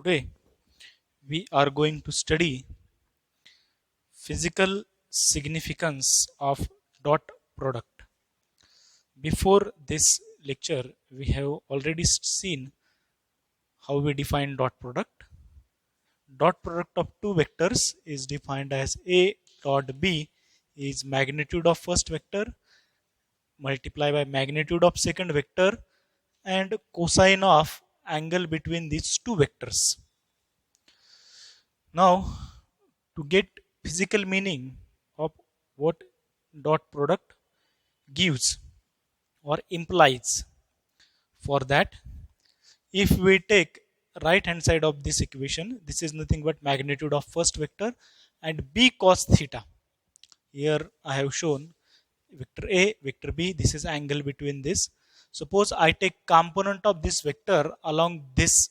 Today we are going to study physical significance of dot product. Before this lecture, we have already seen how we define dot product. Dot product of two vectors is defined as A dot B is magnitude of first vector multiplied by magnitude of second vector and cosine of angle between these two vectors. Now, to get physical meaning of what dot product gives or implies, for that, if we take right hand side of this equation, this is nothing but magnitude of first vector and b cos theta. Here I have shown vector A, vector B, this is angle between this. Suppose I take component of this vector along this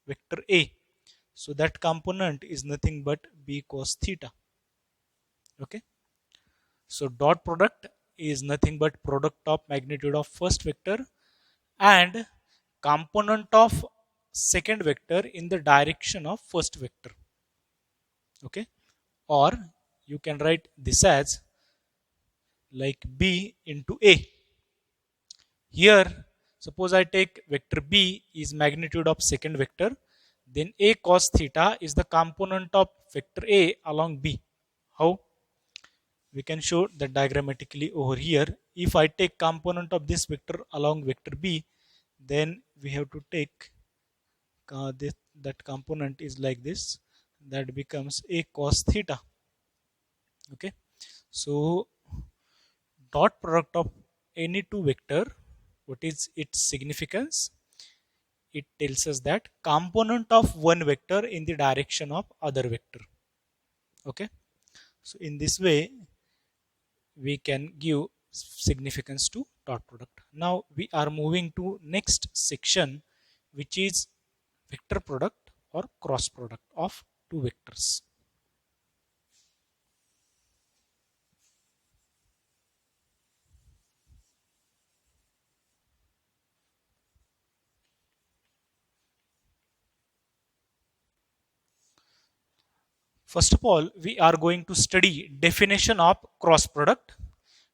vector A. So that component is nothing but b cos theta. Okay. So dot product is nothing but product of magnitude of first vector and component of second vector in the direction of first vector. Okay. Or you can write this as like b into a. Here, suppose I take vector b is magnitude of second vector, then a cos theta is the component of vector a along b. How? We can show that diagrammatically over here. If I take component of this vector along vector b, then we have to take that component is like this. That becomes a cos theta. Okay. So dot product of any two vector, what is its significance? It tells us that component of one vector in the direction of other vector. Okay. So in this way, we can give significance to dot product. Now we are moving to next section, which is vector product or cross product of two vectors. First of all, we are going to study definition of cross product.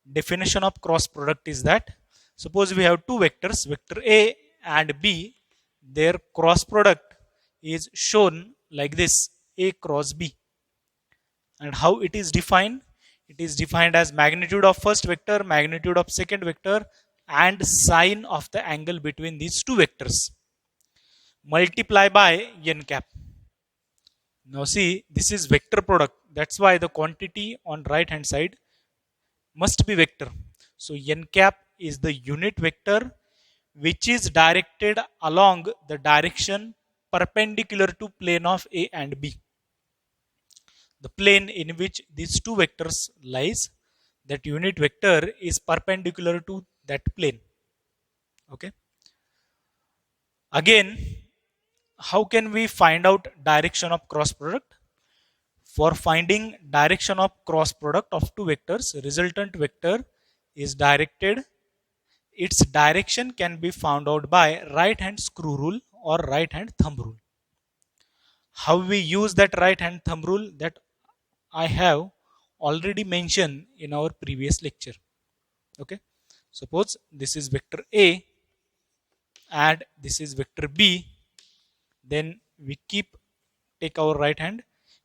Definition of cross product is that suppose we have two vectors, vector A and B, their cross product is shown like this, A cross B. And how it is defined? It is defined as magnitude of first vector, magnitude of second vector, and sine of the angle between these two vectors. Multiply by n cap. Now see, this is vector product. That's why the quantity on right hand side must be vector. So n cap is the unit vector which is directed along the direction perpendicular to plane of A and B. The plane in which these two vectors lies, that unit vector is perpendicular to that plane. Okay. Again, how can we find out direction of cross product? For finding direction of cross product of two vectors, resultant vector is directed. Its direction can be found out by right hand screw rule or right hand thumb rule. How we use that right hand thumb rule, that I have already mentioned in our previous lecture. Okay. Suppose this is vector A and this is vector B. Then we take our right hand,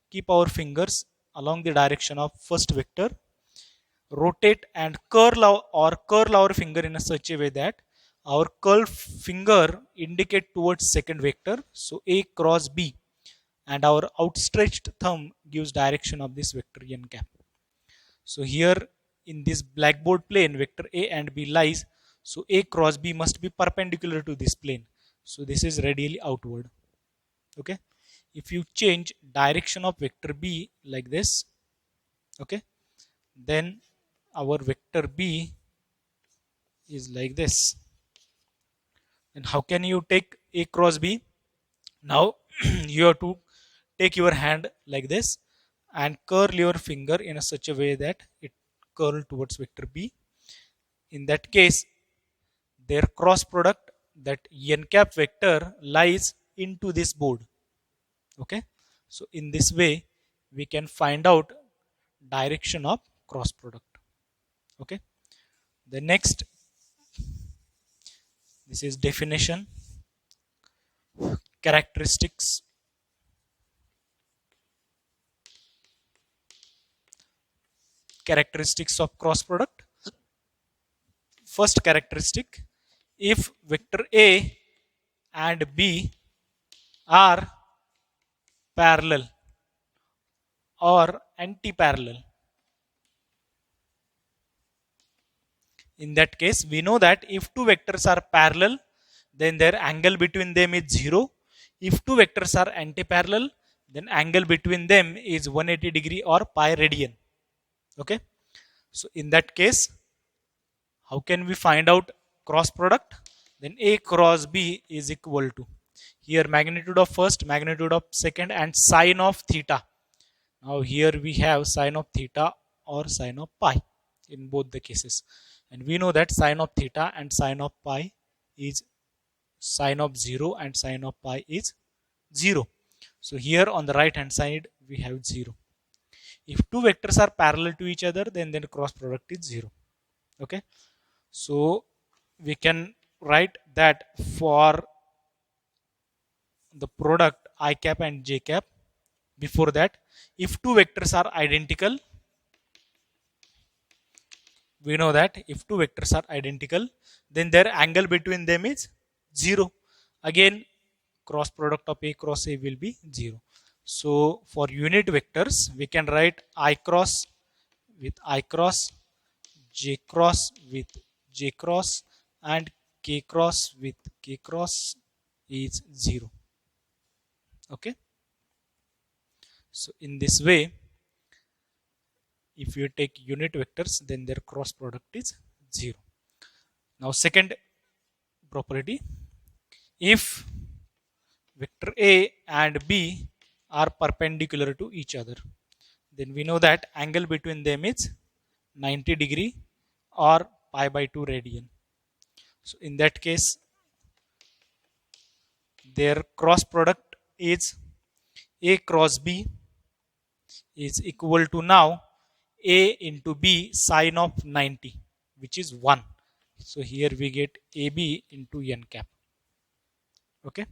keep our fingers along the direction of first vector, rotate and curl our finger in a such a way that our curled finger indicate towards second vector, so A cross B, and our outstretched thumb gives direction of this vector n cap. So here in this blackboard plane, vector A and B lies, so A cross B must be perpendicular to this plane. So this is radially outward. Okay. If you change direction of vector B like this, okay, then our vector B is like this. And how can you take A cross B? Now you have to take your hand like this and curl your finger in such a way that it curl towards vector B. In that case, their cross product, that n cap vector, lies into this board. Okay, so in this way we can find out direction of cross product. Okay, the next, this is definition, characteristics. Characteristics of cross product. First characteristic, if vector A and B are parallel or anti-parallel, in that case we know that if two vectors are parallel, then their angle between them is 0. If two vectors are anti-parallel, then angle between them is 180 degree or pi radian. Okay, so in that case, how can we find out cross product? Then A cross B is equal to, here magnitude of first, magnitude of second, and sine of theta. Now here we have sine of theta or sine of pi in both the cases, and we know that sine of theta and sine of pi is sine of 0 and sine of pi is 0. So here on the right hand side we have 0. If two vectors are parallel to each other, then cross product is 0. Okay, so we can write that for the product I cap and j cap, before that, if two vectors are identical, we know that if two vectors are identical, then their angle between them is 0. Again, cross product of A cross A will be 0. So for unit vectors we can write I cross with I cross, j cross with j cross, and k cross with k cross is 0. Okay, so in this way, if you take unit vectors, then their cross product is 0. Now second property, if vector A and B are perpendicular to each other, then we know that angle between them is 90 degree or pi by 2 radian. So in that case, their cross product is A cross B is equal to now A into B sine of 90, which is 1. So here we get AB into n cap. Okay,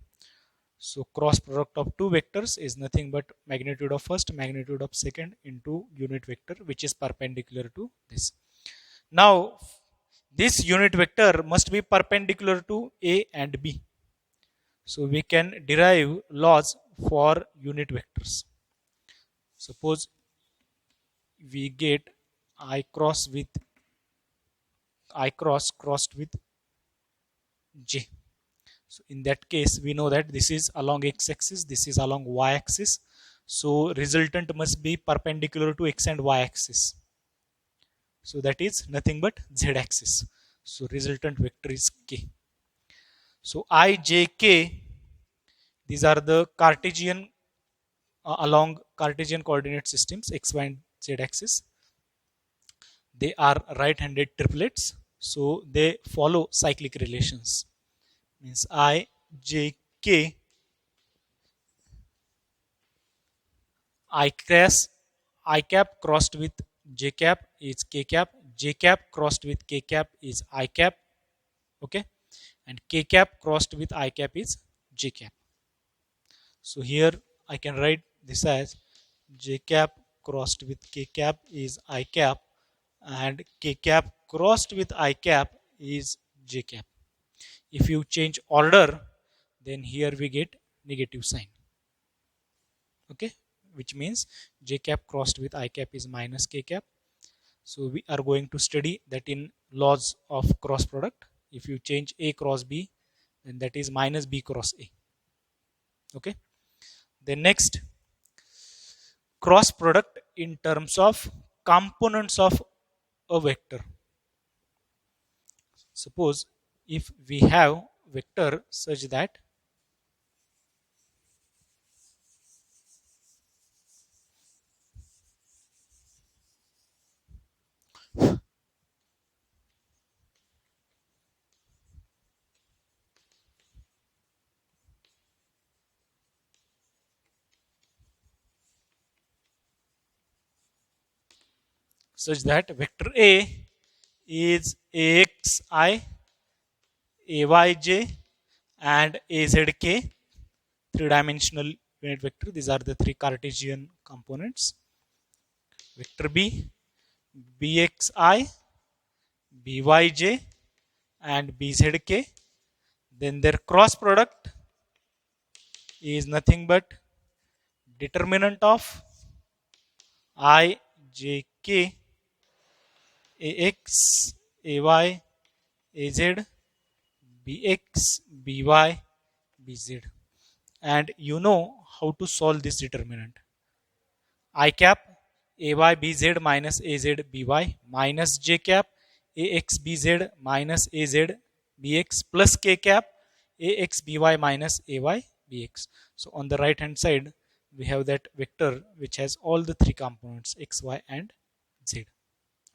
so cross product of two vectors is nothing but magnitude of first, magnitude of second into unit vector, which is perpendicular to this. Now this unit vector must be perpendicular to A and B. So we can derive laws for unit vectors. Suppose we get I cross with I cross crossed with J. So in that case, we know that this is along x-axis, this is along y-axis. So resultant must be perpendicular to x and y-axis. So that is nothing but z-axis. So resultant vector is k. So I, j, k, these are the Cartesian along Cartesian coordinate systems, x, y, and z axis. They are right-handed triplets, so they follow cyclic relations. Means I, j, k, I cross, I cap crossed with j cap is k cap, j cap crossed with k cap is I cap, okay, and k cap crossed with I cap is j cap. So here I can write this as j cap crossed with k cap is I cap, and k cap crossed with I cap is j cap. If you change order, then here we get negative sign. Okay, which means j cap crossed with I cap is minus k cap. So we are going to study that in laws of cross product. If you change A cross B, then that is minus B cross A. Okay. The next, cross product in terms of components of a vector. Suppose if we have vector such that such that vector A is AXI, AYJ and AZK, three-dimensional unit vector. These are the three Cartesian components. Vector B, BXI, BYJ and BZK. Then their cross product is nothing but determinant of IJK, AX, AY, AZ, BX, BY, BZ. And you know how to solve this determinant. I cap AY BZ minus AZ BY minus J cap AX BZ minus AZ BX plus K cap AX BY minus AY BX. So on the right hand side we have that vector which has all the three components X, Y and Z.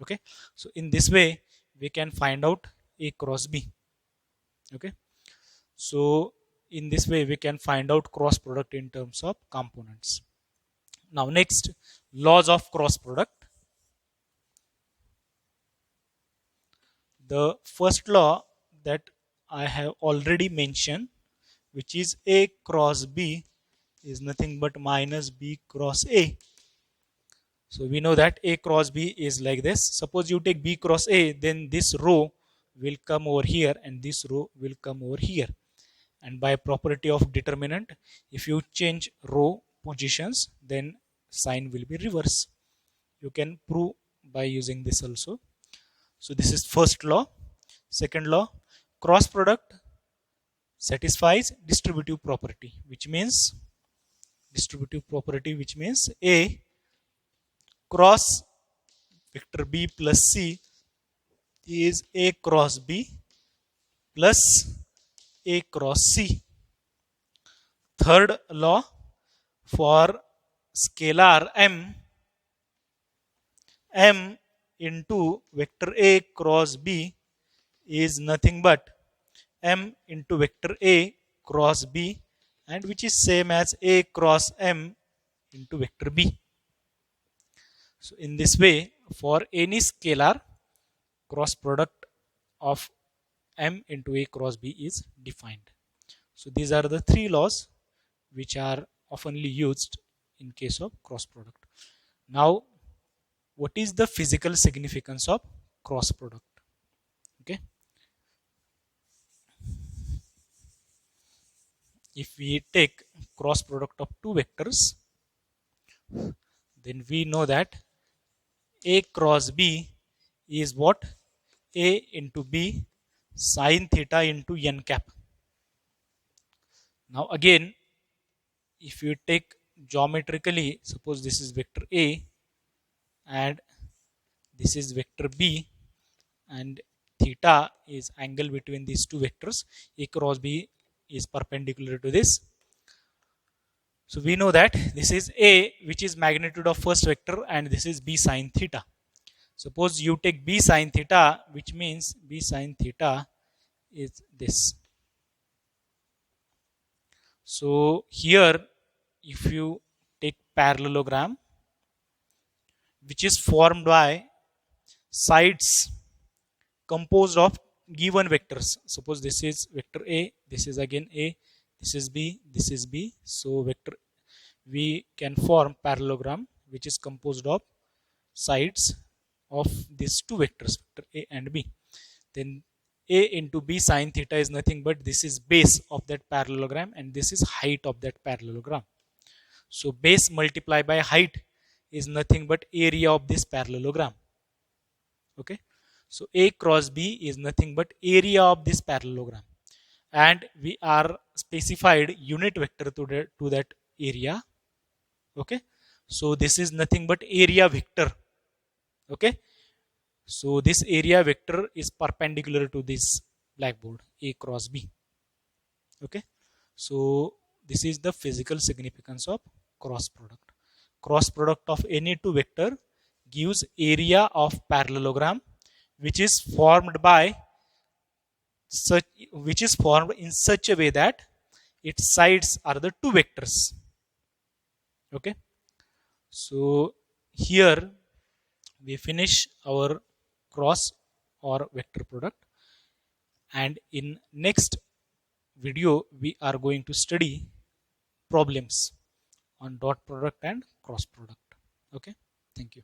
Okay, so in this way we can find out A cross B. Okay, so in this way we can find out cross product in terms of components. Now next, laws of cross product. The first law that I have already mentioned, which is A cross B is nothing but minus B cross A. So we know that A cross B is like this. Suppose you take B cross A, then this row will come over here and this row will come over here. And by property of determinant, if you change row positions, then sign will be reverse. You can prove by using this also. So this is first law. Second law, cross product satisfies distributive property, which means A cross vector B plus C is A cross B plus A cross C. Third law, for scalar m into vector A cross B is nothing but m into vector A cross B, and which is same as A cross m into vector B. So in this way, for any scalar, cross product of m into A cross B is defined. So these are the three laws which are oftenly used in case of cross product. Now, what is the physical significance of cross product? Okay. If we take cross product of two vectors, then we know that A cross B is what? A into B sine theta into n cap. Now again, if you take geometrically, suppose this is vector A and this is vector B, and theta is angle between these two vectors. A cross B is perpendicular to this. So we know that this is A, which is magnitude of first vector, and this is B sine theta. Suppose you take B sine theta, which means B sine theta is this. So here, if you take parallelogram, which is formed by sides composed of given vectors. Suppose this is vector A, this is again A, this is B, this is B. So vector, we can form parallelogram which is composed of sides of these two vectors, vector A and B. Then A into B sine theta is nothing but this is base of that parallelogram and this is height of that parallelogram. So base multiplied by height is nothing but area of this parallelogram. Okay. So A cross B is nothing but area of this parallelogram, and we are specified unit vector to that area. Okay, so this is nothing but area vector. Okay, so this area vector is perpendicular to this blackboard, A cross B. Okay, so this is the physical significance of cross product. Cross product of any two vector gives area of parallelogram which is formed in such a way that its sides are the two vectors. Okay, so here we finish our cross or vector product, and in next video we are going to study problems on dot product and cross product. Okay, thank you.